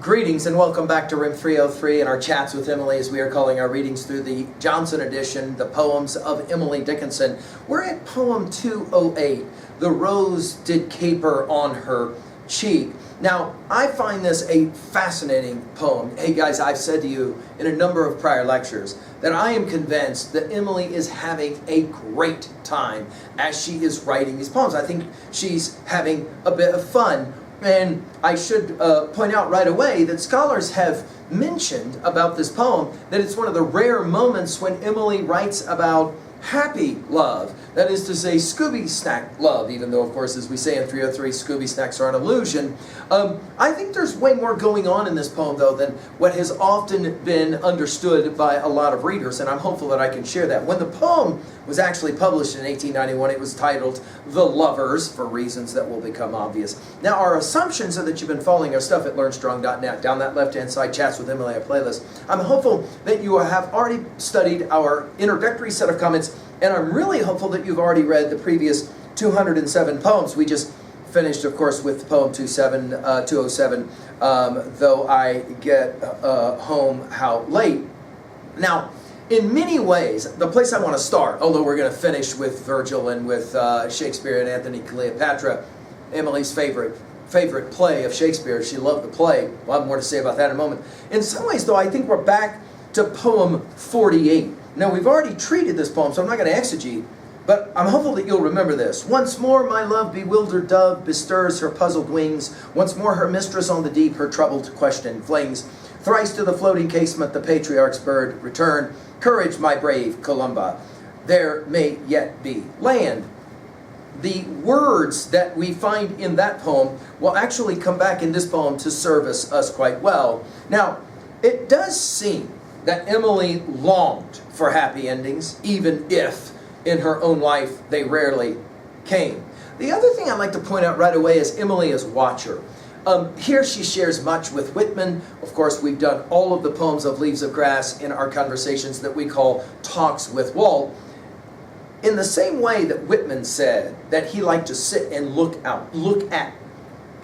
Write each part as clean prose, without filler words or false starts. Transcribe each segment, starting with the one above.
Greetings and welcome back to Room 303 and our chats with Emily, as we are calling our readings through the Johnson edition, the poems of Emily Dickinson. We're at poem 208, The Rose Did Caper on Her Cheek. Now, I find this a fascinating poem. Hey guys, I've said to you in a number of prior lectures that I am convinced that Emily is having a great time as she is writing these poems. I think she's having a bit of fun. And I should point out right away that scholars have mentioned about this poem that it's one of the rare moments when Emily writes about happy love. That is to say, Scooby snack love, even though, of course, as we say in 303, Scooby snacks are an illusion. I think there's way more going on in this poem, though, than what has often been understood by a lot of readers, and I'm hopeful that I can share that. When the poem was actually published in 1891, it was titled The Lovers, for reasons that will become obvious. Now, our assumptions are that you've been following our stuff at LearnStrong.net. Down that left-hand side, Chats with Emily, a playlist. I'm hopeful that you have already studied our introductory set of comments, and I'm really hopeful that you've already read the previous 207 poems. We just finished, of course, with poem 207, though I get home how late. Now, in many ways, the place I want to start, although we're going to finish with Virgil and with Shakespeare and Antony Cleopatra, Emily's favorite play of Shakespeare. She loved the play. We'll have more to say about that in a moment. In some ways, though, I think we're back to poem 48. Now, we've already treated this poem, so I'm not going to exegete, but I'm hopeful that you'll remember this. Once more, my love, bewildered dove, bestirs her puzzled wings. Once more, her mistress on the deep, her troubled question flings. Thrice to the floating casement, the patriarch's bird returned. Courage, my brave Columba, there may yet be land. The words that we find in that poem will actually come back in this poem to service us quite well. Now, it does seem that Emily longed for happy endings, even if in her own life they rarely came. The other thing I'd like to point out right away is Emily is watcher. Here she shares much with Whitman. Of course, we've done all of the poems of Leaves of Grass in our conversations that we call Talks with Walt. In the same way that Whitman said that he liked to sit and look at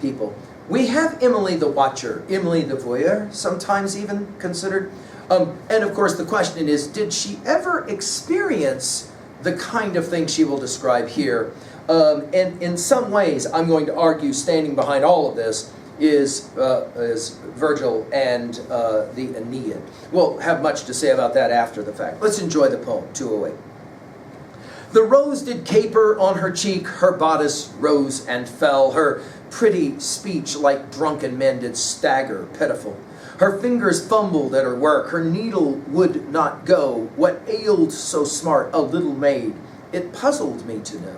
people, we have Emily the watcher, Emily the voyeur, sometimes even considered. And of course the question is, did she ever experience the kind of thing she will describe here? And in some ways, I'm going to argue, standing behind all of this is Virgil and the Aeneid. We'll have much to say about that after the fact. Let's enjoy the poem, 208. The rose did caper on her cheek, her bodice rose and fell, her pretty speech like drunken men did stagger pitiful. Her fingers fumbled at her work, her needle would not go. What ailed so smart a little maid, it puzzled me to know.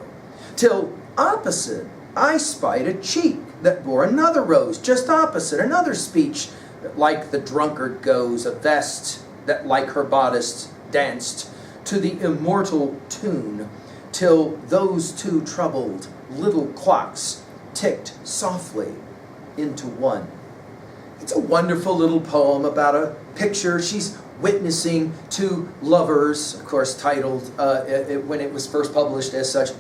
Till opposite I spied a cheek that bore another rose, just opposite, another speech that like the drunkard goes, a vest that like her bodice danced to the immortal tune, till those two troubled little clocks ticked softly into one. It's a wonderful little poem about a picture. She's witnessing two lovers, of course titled when it was first published as such.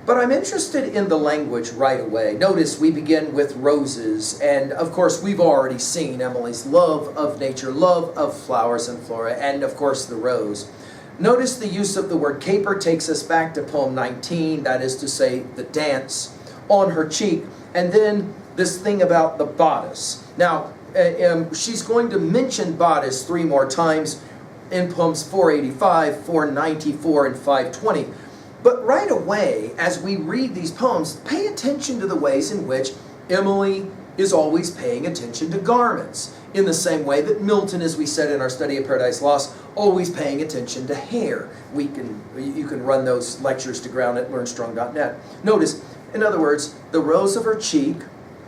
But I'm interested in the language right away. Notice we begin with roses, and of course we've already seen Emily's love of nature, love of flowers and flora, and of course the rose. Notice the use of the word caper takes us back to poem 19, that is to say the dance on her cheek, and then this thing about the bodice. Now, she's going to mention bodice 3 more times in poems 485, 494, and 520. But right away, as we read these poems, pay attention to the ways in which Emily is always paying attention to garments, in the same way that Milton, as we said in our study of Paradise Lost, always paying attention to hair. You can run those lectures to ground at LearnStrong.net. Notice, in other words, the rose of her cheek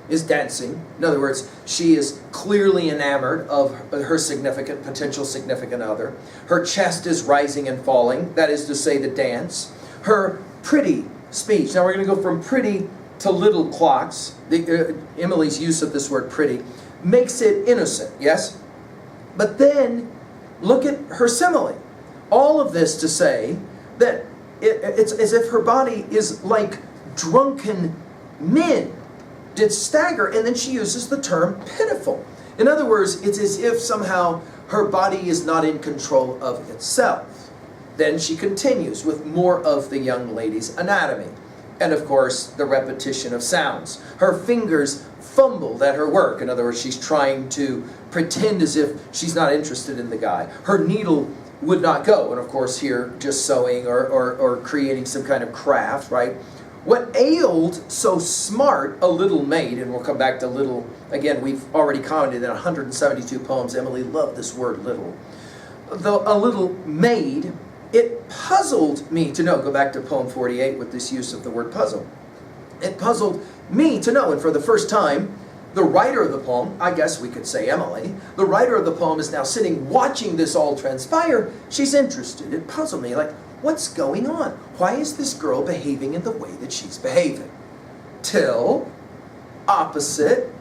is dancing. In other words, she is clearly enamored of her potential significant other. Her chest is rising and falling, that is to say the dance. Her pretty speech. Now we're going to go from pretty to little clocks. Emily's use of this word pretty makes it innocent, yes? But then look at her simile. All of this to say that it's as if her body is like drunken men did stagger, and then she uses the term pitiful. In other words, it's as if somehow her body is not in control of itself. Then she continues with more of the young lady's anatomy. And of course, the repetition of sounds. Her fingers fumbled at her work. In other words, she's trying to pretend as if she's not interested in the guy. Her needle would not go. And of course here, just sewing or creating some kind of craft, right? What ailed so smart a little maid, and we'll come back to little, again, we've already commented in 172 poems, Emily loved this word little. A little maid, it puzzled me to know, go back to poem 48 with this use of the word puzzle. It puzzled me to know, and for the first time, the writer of the poem, I guess we could say Emily, the writer of the poem is now sitting watching this all transpire. She's interested. It puzzled me, like, what's going on? Why is this girl behaving in the way that she's behaving? Till, opposite,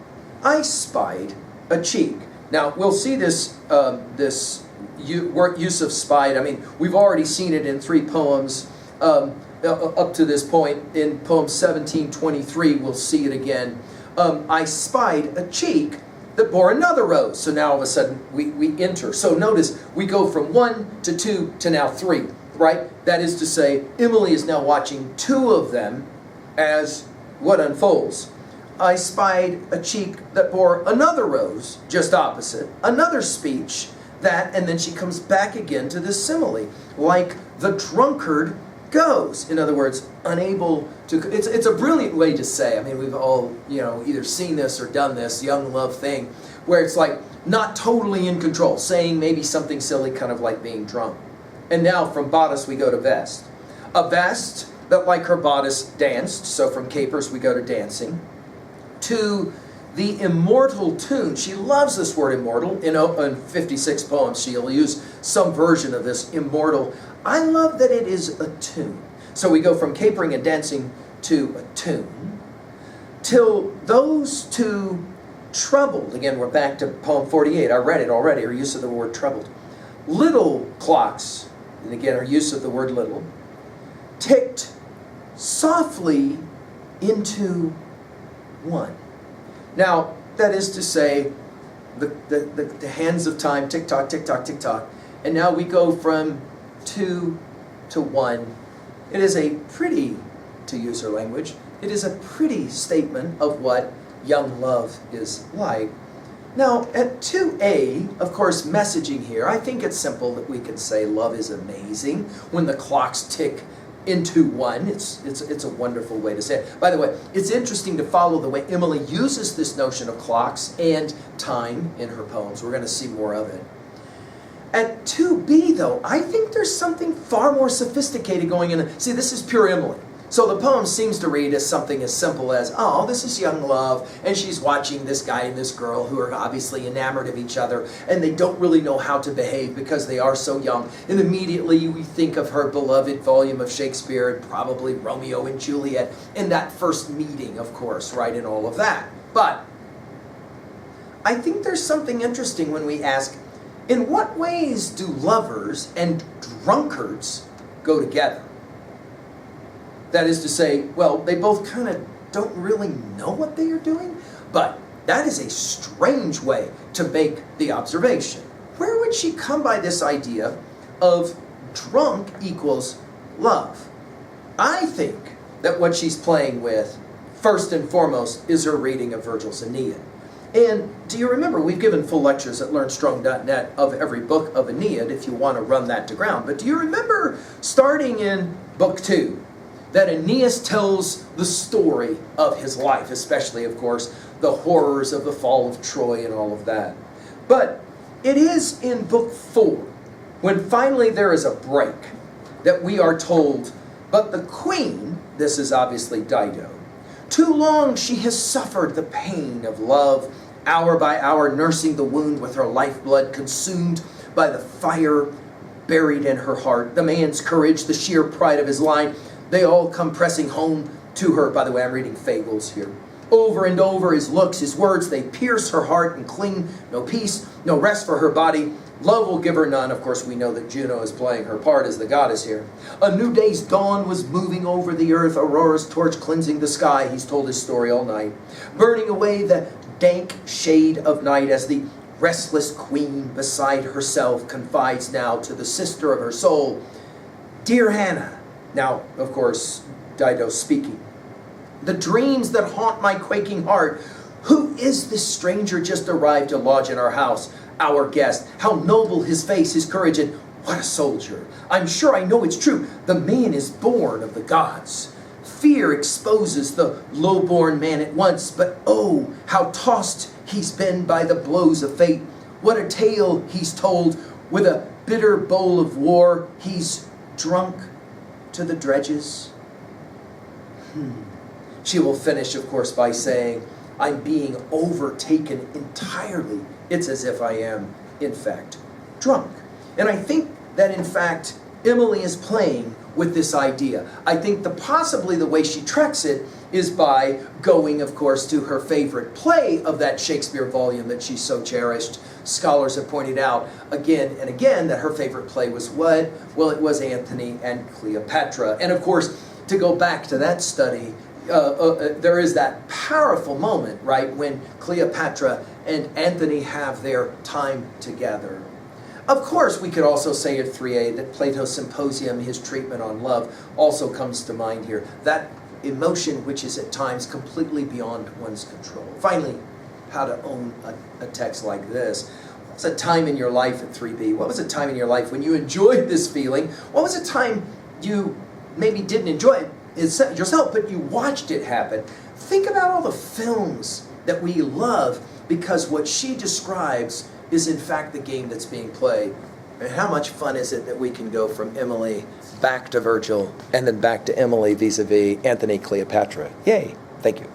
I spied a cheek. Now, we'll see this use of spied. I mean, we've already seen it in 3 poems up to this point. In poem 1723, we'll see it again. I spied a cheek that bore another rose. So now all of a sudden we enter. So notice we go from 1 to 2 to now 3, right? That is to say, Emily is now watching 2 of them as what unfolds. I spied a cheek that bore another rose, just opposite, another speech, that, and then she comes back again to this simile, like the drunkard goes. In other words, unable to, it's a brilliant way to say, I mean, we've all, either seen this or done this young love thing, where it's like not totally in control, saying maybe something silly, kind of like being drunk. And now from bodice we go to vest. A vest that, like her bodice, danced, so from capers we go to dancing, to the immortal tune. She loves this word immortal. In 56 poems she'll use some version of this immortal. I love that it is a tune. So we go from capering and dancing to a tune, till those 2 troubled. Again, we're back to poem 48. I read it already, her use of the word troubled. Little clocks, and again her use of the word little, ticked softly into 1. Now, that is to say, the hands of time, tick-tock, tick-tock, tick-tock, and now we go from 2 to 1. It is a pretty, to use her language, it is a pretty statement of what young love is like. Now, at 2a, of course, messaging here, I think it's simple that we can say love is amazing when the clocks tick into 1. It's a wonderful way to say it. By the way, it's interesting to follow the way Emily uses this notion of clocks and time in her poems. We're going to see more of it. At 2b, though, I think there's something far more sophisticated going in. See, this is pure Emily. So the poem seems to read as something as simple as, oh, this is young love, and she's watching this guy and this girl who are obviously enamored of each other, and they don't really know how to behave because they are so young. And immediately we think of her beloved volume of Shakespeare, and probably Romeo and Juliet, in that first meeting, of course, right, and all of that. But I think there's something interesting when we ask, in what ways do lovers and drunkards go together? That is to say, well, they both kind of don't really know what they are doing, but that is a strange way to make the observation. Where would she come by this idea of drunk equals love? I think that what she's playing with, first and foremost, is her reading of Virgil's Aeneid. And do you remember, we've given full lectures at LearnStrong.net of every book of Aeneid, if you want to run that to ground. But do you remember, starting in book 2, that Aeneas tells the story of his life, especially, of course, the horrors of the fall of Troy and all of that. But it is in book 4, when finally there is a break, that we are told, but the queen, this is obviously Dido, too long she has suffered the pain of love, hour by hour nursing the wound with her lifeblood consumed by the fire buried in her heart. The man's courage, the sheer pride of his line, they all come pressing home to her. By the way, I'm reading Fagles here. Over and over, his looks, his words, they pierce her heart and cling. No peace, no rest for her body. Love will give her none. Of course, we know that Juno is playing her part as the goddess here. A new day's dawn was moving over the earth, Aurora's torch cleansing the sky. He's told his story all night. Burning away the dank shade of night as the restless queen beside herself confides now to the sister of her soul, Dear Hannah. Now, of course, Dido speaking. The dreams that haunt my quaking heart. Who is this stranger just arrived to lodge in our house? Our guest. How noble his face, his courage, and what a soldier. I'm sure I know it's true. The man is born of the gods. Fear exposes the low-born man at once, but oh, how tossed he's been by the blows of fate. What a tale he's told. With a bitter bowl of war, he's drunk to the dredges. She will finish, of course, by saying, I'm being overtaken entirely. It's as if I am, in fact, drunk. And I think that, in fact, Emily is playing with this idea. I think possibly the way she tracks it is by going, of course, to her favorite play of that Shakespeare volume that she so cherished. Scholars have pointed out again and again that her favorite play was what? Well, it was Antony and Cleopatra. And of course, to go back to that study, there is that powerful moment, right, when Cleopatra and Antony have their time together. Of course, we could also say at 3a that Plato's Symposium, his treatment on love, also comes to mind here. That emotion which is at times completely beyond one's control. Finally, how to own a text like this. What was a time in your life at 3b? What was a time in your life when you enjoyed this feeling? What was a time you maybe didn't enjoy it yourself, but you watched it happen? Think about all the films that we love because what she describes is in fact the game that's being played. And how much fun is it that we can go from Emily back to Virgil and then back to Emily vis-a-vis Antony Cleopatra? Yay. Thank you.